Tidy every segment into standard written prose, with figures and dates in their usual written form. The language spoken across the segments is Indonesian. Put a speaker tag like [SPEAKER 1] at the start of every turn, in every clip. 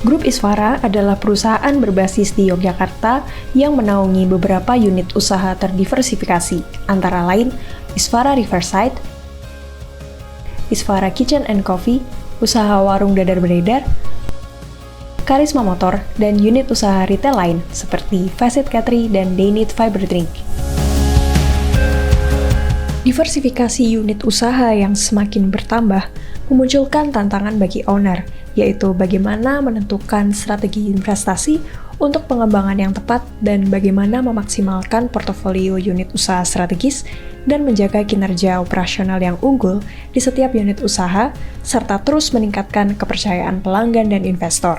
[SPEAKER 1] Grup Isvara adalah perusahaan berbasis di Yogyakarta yang menaungi beberapa unit usaha terdiversifikasi, antara lain Isvara Riverside, Isvara Kitchen and Coffee, usaha warung dadar beredar, Karisma Motor, dan unit usaha retail lain seperti Facet Catering dan Dainit Fiber Drink. Diversifikasi unit usaha yang semakin bertambah memunculkan tantangan bagi owner, yaitu bagaimana menentukan strategi investasi untuk pengembangan yang tepat dan bagaimana memaksimalkan portofolio unit usaha strategis dan menjaga kinerja operasional yang unggul di setiap unit usaha, serta terus meningkatkan kepercayaan pelanggan dan investor.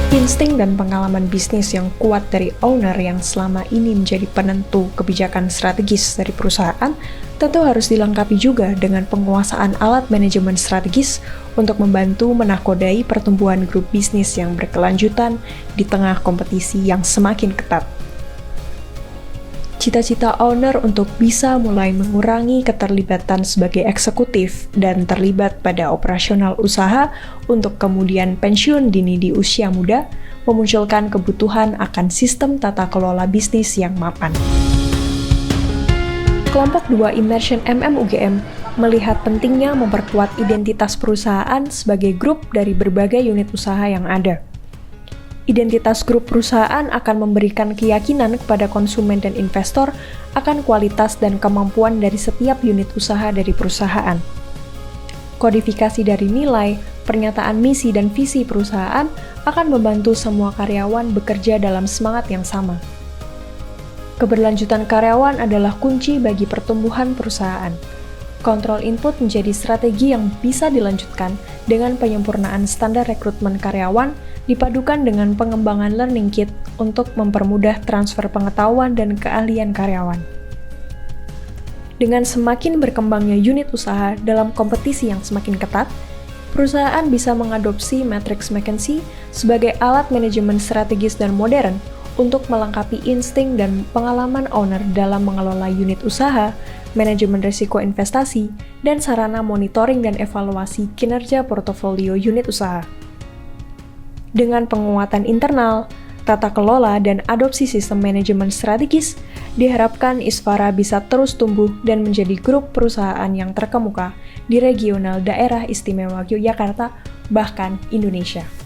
[SPEAKER 1] Insting dan pengalaman bisnis yang kuat dari owner yang selama ini menjadi penentu kebijakan strategis dari perusahaan tentu harus dilengkapi juga dengan penguasaan alat manajemen strategis untuk membantu menakodai pertumbuhan grup bisnis yang berkelanjutan di tengah kompetisi yang semakin ketat. Cita-cita owner untuk bisa mulai mengurangi keterlibatan sebagai eksekutif dan terlibat pada operasional usaha untuk kemudian pensiun dini di usia muda memunculkan kebutuhan akan sistem tata kelola bisnis yang mapan. Kelompok 2 Immersion UGM melihat pentingnya memperkuat identitas perusahaan sebagai grup dari berbagai unit usaha yang ada. Identitas grup perusahaan akan memberikan keyakinan kepada konsumen dan investor akan kualitas dan kemampuan dari setiap unit usaha dari perusahaan. Kodifikasi dari nilai, pernyataan misi dan visi perusahaan akan membantu semua karyawan bekerja dalam semangat yang sama. Keberlanjutan karyawan adalah kunci bagi pertumbuhan perusahaan. Kontrol input menjadi strategi yang bisa dilanjutkan dengan penyempurnaan standar rekrutmen karyawan dipadukan dengan pengembangan learning kit untuk mempermudah transfer pengetahuan dan keahlian karyawan. Dengan semakin berkembangnya unit usaha dalam kompetisi yang semakin ketat, perusahaan bisa mengadopsi Matrix McKinsey sebagai alat manajemen strategis dan modern untuk melengkapi insting dan pengalaman owner dalam mengelola unit usaha, manajemen risiko investasi, dan sarana monitoring dan evaluasi kinerja portofolio unit usaha. Dengan penguatan internal, tata kelola, dan adopsi sistem manajemen strategis, diharapkan Isvara bisa terus tumbuh dan menjadi grup perusahaan yang terkemuka di regional daerah istimewa Yogyakarta, bahkan Indonesia.